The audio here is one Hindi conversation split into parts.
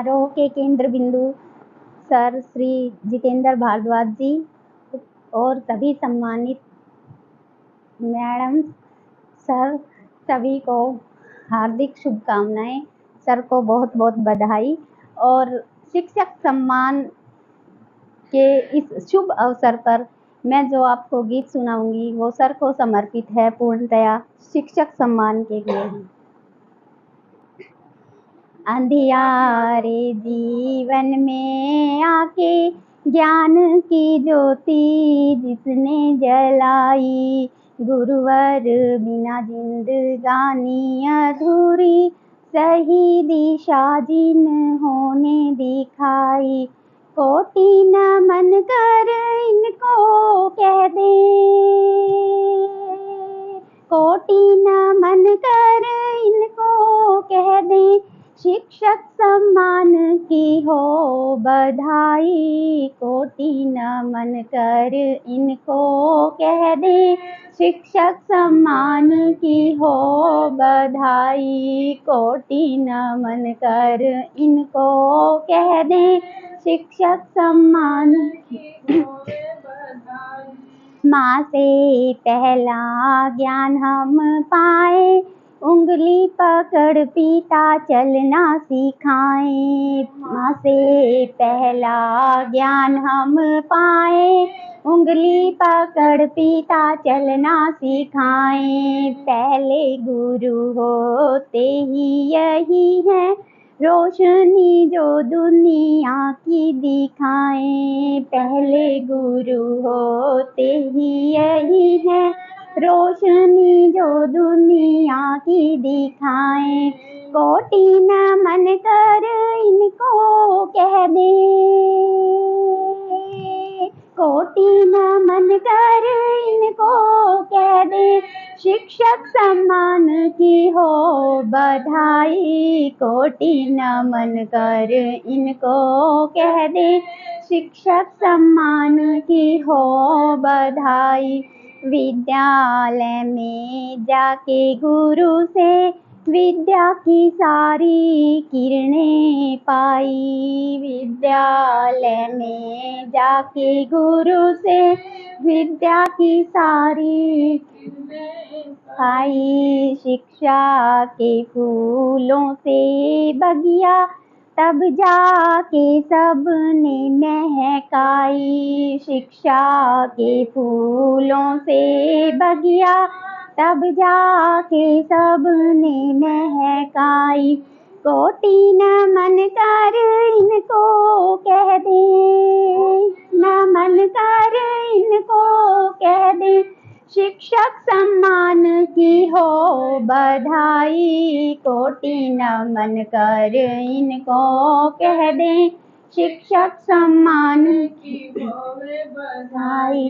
समारोह के केंद्र बिंदु सर श्री जितेंद्र भारद्वाज जी और सभी सम्मानित मैडम सर, सभी को हार्दिक शुभकामनाएं। सर को बहुत बहुत बधाई। और शिक्षक सम्मान के इस शुभ अवसर पर मैं जो आपको गीत सुनाऊंगी वो सर को समर्पित है, पूर्णतया शिक्षक सम्मान के लिए। अंधियारे जीवन में आके ज्ञान की ज्योति जिसने जलाई, गुरुवर बिना जिंदगानी अधूरी, सही दिशा जिन्होंने दिखाई, कोटि नमन कर इनको कह दे, कोटि नमन कर इनको कह दे, शिक्षक सम्मान की हो बधाई, कोटि नमन कर इनको कह दे, शिक्षक सम्मान की हो बधाई, कोटि नमन कर इनको कह दे, शिक्षक सम्मान की हो बधाई। माँ से पहला ज्ञान हम पाए, उंगली पकड़ पिता चलना सिखाए। माँ से पहला ज्ञान हम पाए, उंगली पकड़ पिता चलना सिखाए। पहले गुरु होते ही यही है, रोशनी जो दुनिया की दिखाए। पहले गुरु होते ही यही है, रोशनी जो दुनिया की दिखाए, कोटि नमन कर इनको कह दे, कोटि नमन कर इनको कह दे, शिक्षक सम्मान की हो बधाई, कोटि नमन कर इनको कह दे, शिक्षक सम्मान की हो बधाई। विद्यालय में जाके गुरु से विद्या की सारी किरणें पाई, विद्यालय में जाके गुरु से विद्या की सारी किरणें पाई। शिक्षा के फूलों से बगिया तब जाके सबने महकाई, शिक्षा के फूलों से बगिया तब जाके सबने महकाई, कोटि नमन कर इनको कह दे, नमन कर इनको कह दे, शिक्षक सम्मान की हो बधाई, कोटि नमन कर इनको कह दे, शिक्षक सम्मान की हो बधाई।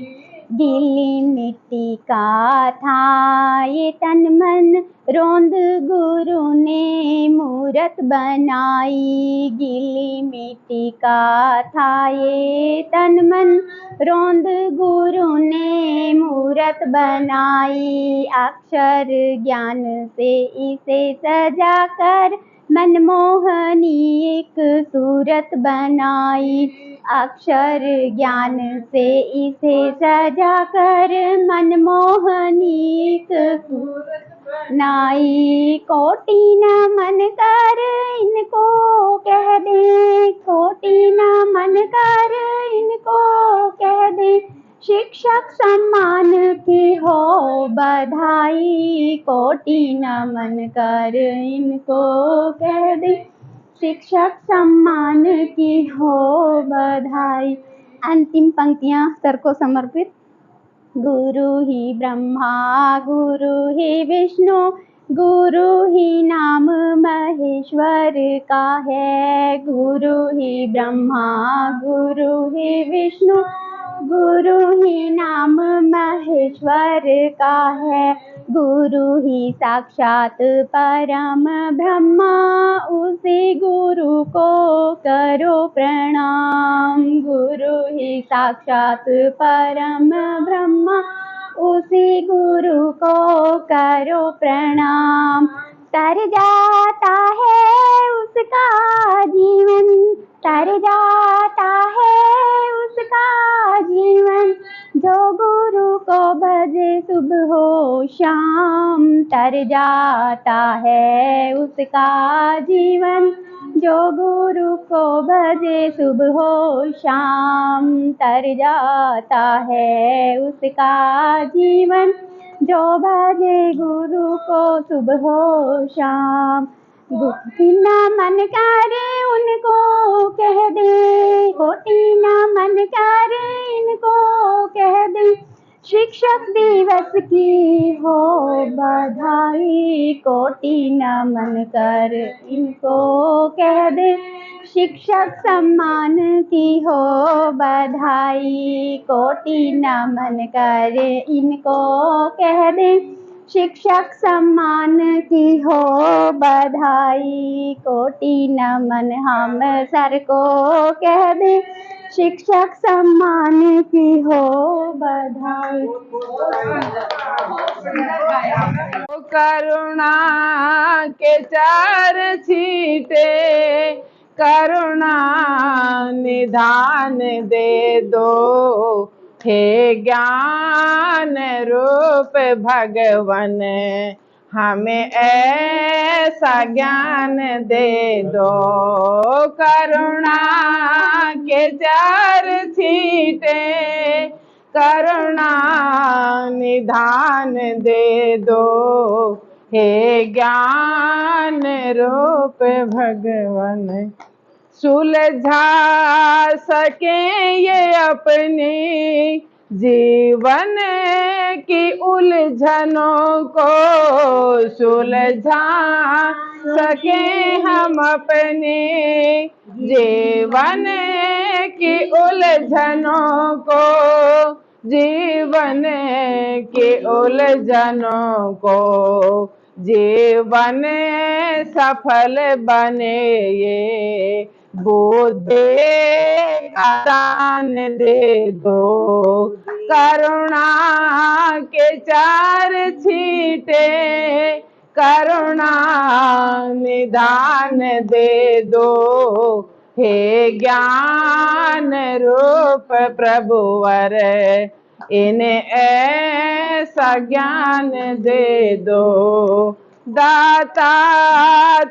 गीली मिट्टी का था ये तन मन, रोंद गुरु ने मूरत बनाई, गीली मिट्टी का था ये तन मन, रोंद गुरु ने मूरत बनाई। अक्षर ज्ञान से इसे सजा कर मनमोहनी एक सूरत बनाई, अक्षर ज्ञान से इसे सजा कर मनमोहनी एक सूरत बनाई, कोटि नमन कर इनको कह दे, कोटि नमन कर इनको कह दे, शिक्षक सम्मान की हो बधाई, कोटि नमन कर इनको कह दे, शिक्षक सम्मान की हो बधाई। अंतिम पंक्तियां सर को समर्पित। गुरु ही ब्रह्मा गुरु ही विष्णु, गुरु ही नाम महेश्वर का है, गुरु ही ब्रह्मा गुरु ही विष्णु, गुरु ही नाम महेश्वर का है, गुरु ही साक्षात परम ब्रह्मा, उसी गुरु को करो प्रणाम, गुरु ही साक्षात परम ब्रह्मा, उसी गुरु को करो प्रणाम। तर जाता है उसका जीवन, तर जाता है उसका जीवन, जो गुरु को भजे सुबह हो शाम। तर जाता है उसका जीवन, जो गुरु को भजे सुबह हो शाम। तर जाता है उसका जीवन, जो भजे गुरु को सुबह हो शाम। कोटि ना मन करे उनको कह दे, कोटि ना मन करे इनको कह दे, शिक्षक दिवस की हो बधाई। कोटि न मन कर इनको कह दे, शिक्षक सम्मान की हो बधाई। कोटि न मन कर इनको कह दे, शिक्षक सम्मान की हो बधाई। कोटि नमन हम सर को कह दे, शिक्षक सम्मान की हो बधाई। करुणा के चार छींटे, करुणा निधान दे दो, हे ज्ञान रूप भगवन हमें ऐसा ज्ञान दे दो। करुणा के चार छींटे, करुणा निधान दे दो, हे ज्ञान रूप भगवन सुलझा सके ये अपने जीवन की उलझनों को, सुलझा सके हम अपने जीवन की उलझनों को, जीवन की उलझनों को, जीवन सफल बने ये बुद्धि दान दे दो। करुणा के चार छींटे, करुणा निधान दे दो, हे ज्ञान रूप प्रभुवर इन्हें ऐसा ज्ञान दे दो। दाता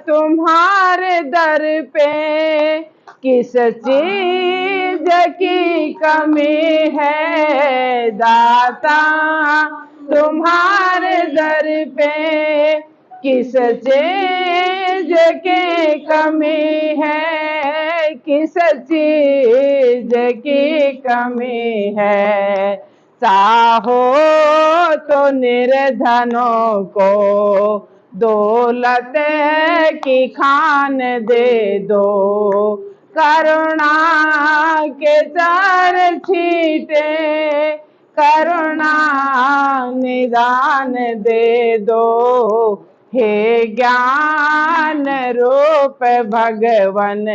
तुम्हारे दर पे किस चीज की कमी है, दाता तुम्हारे दर पे किस चीज की कमी है, किस चीज की कमी है। चाहो तो निर्धनों को दौलत की खान दे दो। करुणा के चार छींटे, करुणा निदान दे दो, हे ज्ञान रूप भगवन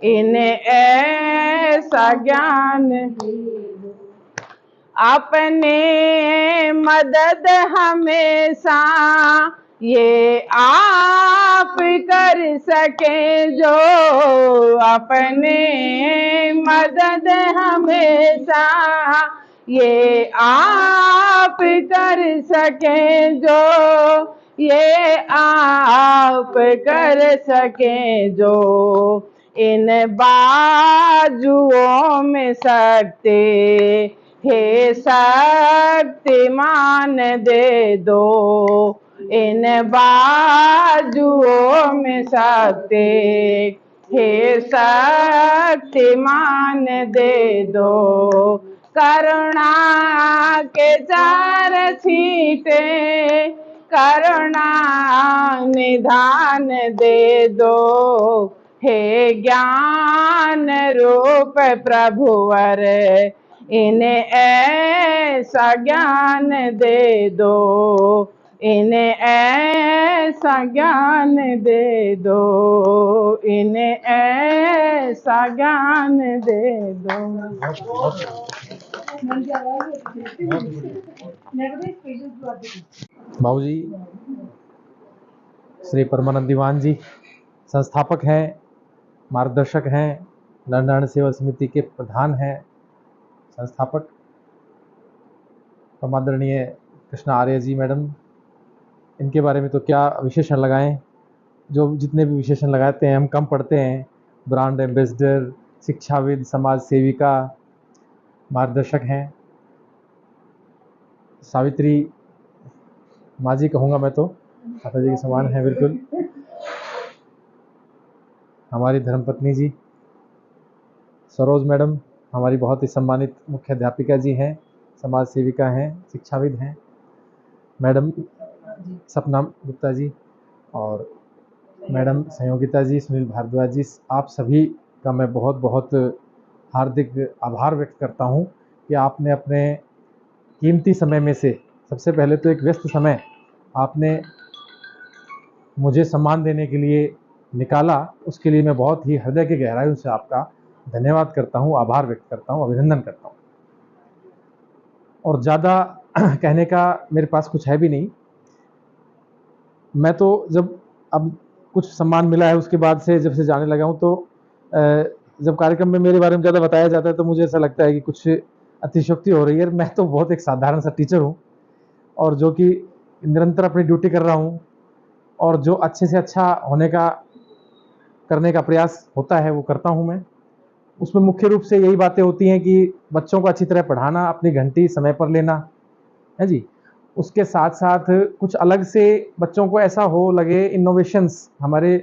इन्हें ऐसा ज्ञान अपने मदद हमेशा ये आप कर सके जो, अपने मदद हमेशा ये आप कर सके जो, ये आप कर सके जो, इन बाजुओं में शक्ति हे शक्तिमान दे दो, इन बाजुओं में शक्ति हे शक्तिमान दे दो। करुणा के चार छींटे, करुणा निधान दे दो, हे ज्ञान रूप प्रभुवर इन्हें ऐसा ज्ञान दे दो, इन्हें ऐसा ज्ञान दे दो, इन्हें ऐसा ज्ञान दे दो। बाबूजी श्री परमानंद दीवान जी संस्थापक हैं, मार्गदर्शक हैं नर नारायण सेवा समिति के प्रधान हैं, संस्थापक परमादरणीय कृष्णा आर्य जी मैडम। इनके बारे में तो क्या विशेषण लगाएं, जो जितने भी विशेषण लगाते हैं हम कम पढ़ते हैं। ब्रांड एम्बेसडर, शिक्षाविद, समाज सेविका, मार्गदर्शक हैं। सावित्री माँ जी कहूँगा मैं तो, माता जी के समान है बिल्कुल। हमारी धर्मपत्नी जी सरोज मैडम हमारी बहुत ही सम्मानित मुख्य अध्यापिका जी हैं, समाज सेविका हैं, शिक्षाविद हैं। मैडम सपना गुप्ता जी और मैडम संयोगिता जी, सुनील भारद्वाज जी, आप सभी का मैं बहुत बहुत हार्दिक आभार व्यक्त करता हूं कि आपने अपने कीमती समय में से, सबसे पहले तो एक व्यस्त समय आपने मुझे सम्मान देने के लिए निकाला। उसके लिए मैं बहुत ही हृदय की गहराइयों से आपका धन्यवाद करता हूं, आभार व्यक्त करता हूं, अभिनंदन करता हूं। और ज़्यादा कहने का मेरे पास कुछ है भी नहीं। मैं तो जब अब कुछ सम्मान मिला है उसके बाद से जब से जाने लगा हूँ, तो जब कार्यक्रम में मेरे बारे में ज़्यादा बताया जाता है तो मुझे ऐसा लगता है कि कुछ अतिशयोक्ति हो रही है। मैं तो बहुत एक साधारण सा टीचर हूँ और जो कि निरंतर अपनी ड्यूटी कर रहा हूँ, और जो अच्छे से अच्छा होने का करने का प्रयास होता है वो करता हूँ मैं। उसमें मुख्य रूप से यही बातें होती हैं कि बच्चों को अच्छी तरह पढ़ाना, अपनी घंटी समय पर लेना है जी। उसके साथ साथ कुछ अलग से बच्चों को ऐसा हो लगे, इनोवेशंस, हमारे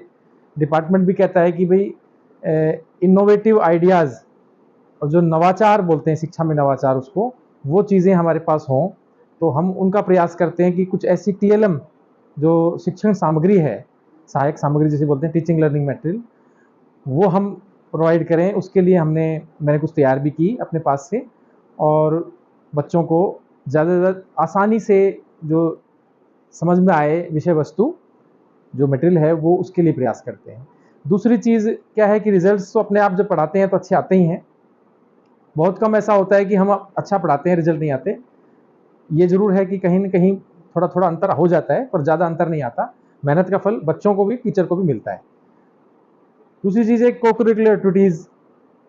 डिपार्टमेंट भी कहता है कि भाई इनोवेटिव आइडियाज़ और जो नवाचार बोलते हैं शिक्षा में नवाचार, उसको वो चीज़ें हमारे पास हों, तो हम उनका प्रयास करते हैं कि कुछ ऐसी TLM जो शिक्षण सामग्री है, सहायक सामग्री जिसे बोलते हैं, टीचिंग लर्निंग मटेरियल, वो हम प्रोवाइड करें। उसके लिए मैंने कुछ तैयार भी की अपने पास से, और बच्चों को ज़्यादा से ज़्यादा आसानी से जो समझ में आए विषय वस्तु, जो मटेरियल है, वो उसके लिए प्रयास करते हैं। दूसरी चीज़ क्या है कि रिजल्ट्स तो अपने आप जब पढ़ाते हैं तो अच्छे आते ही हैं। बहुत कम ऐसा होता है कि हम अच्छा पढ़ाते हैं रिजल्ट नहीं आते। ये ज़रूर है कि कहीं न कहीं थोड़ा थोड़ा अंतर हो जाता है, पर ज़्यादा अंतर नहीं आता। मेहनत का फल बच्चों को भी, टीचर को भी मिलता है। दूसरी चीज़ है को-करिकुलर एक्टिविटीज़,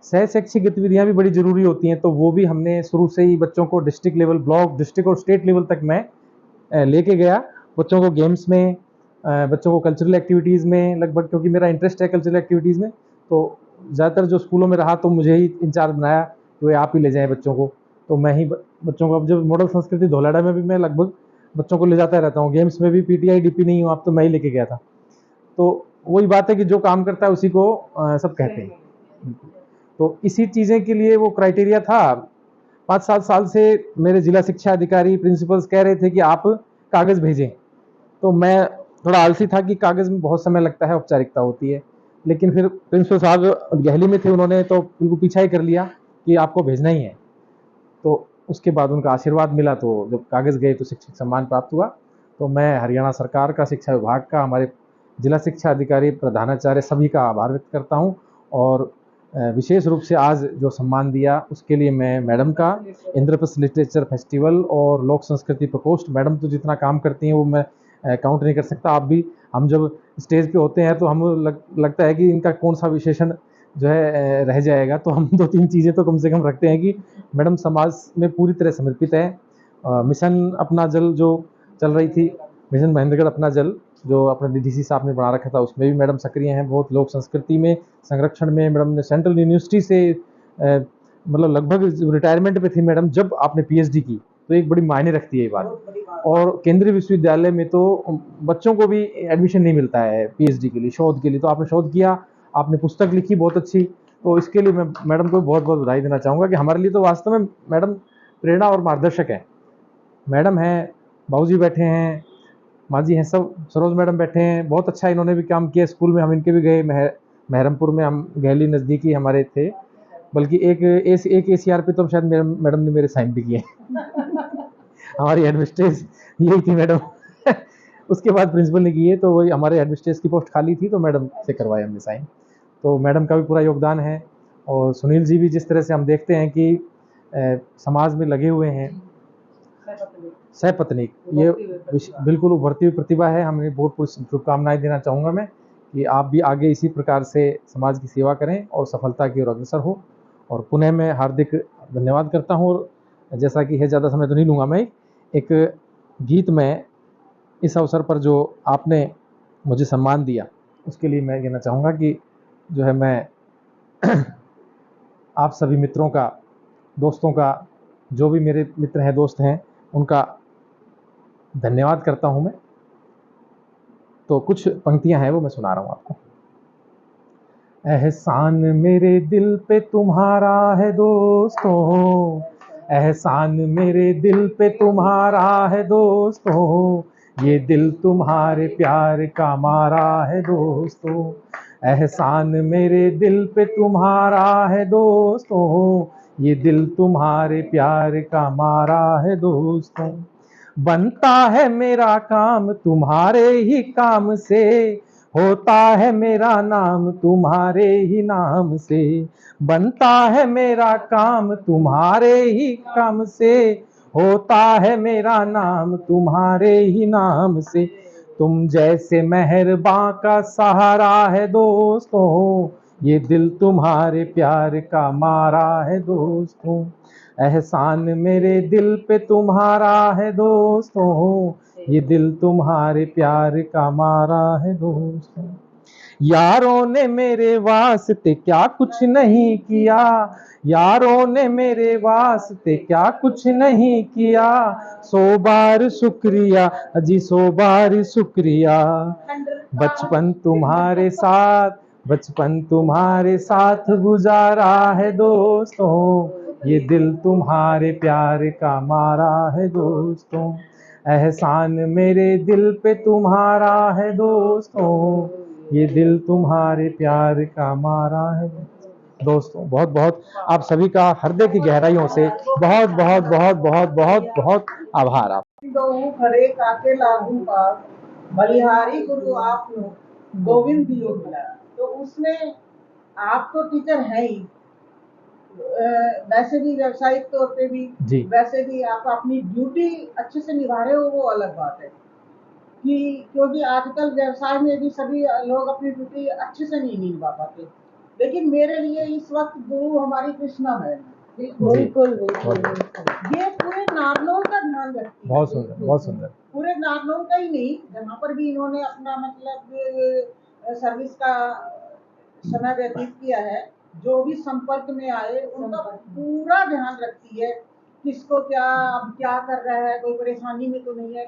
सह शैक्षिक गतिविधियाँ भी बड़ी ज़रूरी होती हैं, तो वो भी हमने शुरू से ही बच्चों को डिस्ट्रिक्ट लेवल, ब्लॉक, डिस्ट्रिक्ट और स्टेट लेवल तक मैं लेके गया। बच्चों को गेम्स में, बच्चों को कल्चरल एक्टिविटीज़ में लगभग, क्योंकि मेरा इंटरेस्ट है कल्चरल एक्टिविटीज़ में, तो ज़्यादातर जो स्कूलों में रहा तो मुझे ही इंचार्ज बनाया कि भाई आप ही ले जाएँ बच्चों को। तो मैं ही बच्चों को, अब जब मॉडल संस्कृति धौलाडा में भी मैं लगभग बच्चों को ले जाता रहता हूँ। गेम्स में भी PTI DP नहीं हूँ, अब तो मैं ही लेके गया था। तो वही बात है कि जो काम करता है उसी को सब कहते हैं। तो इसी चीज़ें के लिए वो क्राइटेरिया था। 5-7 साल से मेरे जिला शिक्षा अधिकारी, प्रिंसिपल्स कह रहे थे कि आप कागज़ भेजें, तो मैं थोड़ा आलसी था कि कागज़ में बहुत समय लगता है, औपचारिकता होती है। लेकिन फिर प्रिंसिपल साहब गहली में थे, उन्होंने तो बिल्कुल पीछा ही कर लिया कि आपको भेजना ही है। तो उसके बाद उनका आशीर्वाद मिला, तो जब कागज़ गए तो शिक्षक सम्मान प्राप्त हुआ। तो मैं हरियाणा सरकार का, शिक्षा विभाग का, हमारे जिला शिक्षा अधिकारी, प्रधानाचार्य सभी का आभार व्यक्त करता हूँ। और विशेष रूप से आज जो सम्मान दिया उसके लिए मैं मैडम का, इंद्रप्रस्थ लिटरेचर फेस्टिवल और लोक संस्कृति प्रकोष्ठ, मैडम तो जितना काम करती हैं वो मैं काउंट नहीं कर सकता। आप भी, हम जब स्टेज पे होते हैं तो हम लगता है कि इनका कौन सा विशेषण जो है रह जाएगा, तो हम 2-3 चीज़ें तो कम से कम रखते हैं कि मैडम समाज में पूरी तरह समर्पित है। मिशन अपना जल जो चल रही थी, मिशन महेंद्रगढ़ अपना जल, जो अपना DDC साहब ने बना रखा था, उसमें भी मैडम सक्रिय हैं बहुत। लोक संस्कृति में, संरक्षण में मैडम ने सेंट्रल यूनिवर्सिटी से मतलब लगभग रिटायरमेंट पे थी मैडम जब आपने PhD की, तो एक बड़ी मायने रखती है ये बात। और केंद्रीय विश्वविद्यालय में तो बच्चों को भी एडमिशन नहीं मिलता है PhD के लिए, शोध के लिए। तो आपने शोध किया, आपने पुस्तक लिखी बहुत अच्छी, तो इसके लिए मैं मैडम को बहुत बहुत बधाई देना चाहूँगा कि हमारे लिए तो वास्तव में मैडम प्रेरणा और मार्गदर्शक हैं। मैडम हैं, बाबूजी बैठे हैं, माँ जी हैं, सब, सरोज मैडम बैठे हैं। बहुत अच्छा इन्होंने भी काम किया स्कूल में। हम इनके भी गए, महरमपुर में, हम गहली नज़दीकी हमारे थे, बल्कि एक ACR पे तो शायद मैडम ने मेरे साइन भी किए। हमारी हेडमिस्ट्रेस यही थी मैडम। उसके बाद प्रिंसिपल ने किए, तो वही हमारे हेडमिस्ट्रेस की पोस्ट खाली थी, तो मैडम से करवाए हमने साइन। तो मैडम का भी पूरा योगदान है। और सुनील जी भी, जिस तरह से हम देखते हैं कि समाज में लगे हुए हैं, सहपत्नीक, ये बिल्कुल उभरती हुई प्रतिभा है। हमें बहुत शुभकामनाएं देना चाहूँगा मैं कि आप भी आगे इसी प्रकार से समाज की सेवा करें और सफलता की ओर अग्रसर हो। और पुनः मैं हार्दिक धन्यवाद करता हूँ। और जैसा कि है, ज़्यादा समय तो नहीं लूँगा मैं, एक गीत में इस अवसर पर जो आपने मुझे सम्मान दिया उसके लिए मैं कहना चाहूँगा कि जो है मैं आप सभी मित्रों का, दोस्तों का, जो भी मेरे मित्र हैं, दोस्त हैं, उनका धन्यवाद करता हूँ मैं। तो कुछ पंक्तियां हैं वो मैं सुना रहा हूँ आपको। एहसान मेरे दिल पे तुम्हारा है दोस्तों, एहसान मेरे दिल पे तुम्हारा है दोस्तों, ये दिल तुम्हारे प्यार का मारा है दोस्तों। एहसान मेरे दिल पे तुम्हारा है दोस्तों, ये दिल तुम्हारे प्यार का मारा है दोस्तों। बनता है मेरा काम तुम्हारे ही काम से, होता है मेरा नाम तुम्हारे ही नाम से। बनता है मेरा काम तुम्हारे ही काम से, होता है मेरा नाम तुम्हारे ही नाम से। तुम जैसे मेहरबां का सहारा है दोस्तों, ये दिल तुम्हारे प्यार का मारा है दोस्तों। एहसान मेरे दिल पे तुम्हारा है दोस्तों, ये दिल तुम्हारे प्यार का मारा है दोस्तों। यारों ने मेरे वास्ते क्या कुछ नहीं किया, यारों ने मेरे वास्ते क्या कुछ नहीं किया, 100 बार शुक्रिया जी, 100 बार शुक्रिया। बचपन तुम्हारे साथ, बचपन तुम्हारे साथ गुजारा है दोस्तों, ये दिल तुम्हारे प्यार का मारा है दोस्तों। एहसान मेरे दिल पे तुम्हारा है दोस्तों, ये दिल तुम्हारे प्यार का मारा है दोस्तों। बहुत बहुत आप सभी का हृदय की गहराइयों से बहुत बहुत बहुत बहुत बहुत बहुत आभार। आप दो खड़े काके लागू पास, बलिहारी गुरु आपनो गोविंद दियो मिला। तो उसमें आप तो टीचर है ही, वैसे भी व्यावसायिक तौर पे भी जी। वैसे भी आप अपनी ड्यूटी अच्छे से निभा रहे हो, वो अलग बात है कि क्योंकि आजकल व्यवसाय में भी सभी लोग अपनी ड्यूटी अच्छे से नहीं निभा पाते। लेकिन मेरे लिए इस वक्त गुरु हमारी कृष्णा है। बिल्कुल ये पूरे नारनौल का ध्यान रखती है। बहुत सुंदर, बहुत सुंदर। पूरे नारनौल का ही नहीं, जहाँ पर भी इन्होंने अपना मतलब सर्विस का समय व्यतीत किया है, जो भी संपर्क में आए उनका पूरा ध्यान रखती है, किसको क्या, अब क्या कर रहा है, कोई परेशानी में तो नहीं है।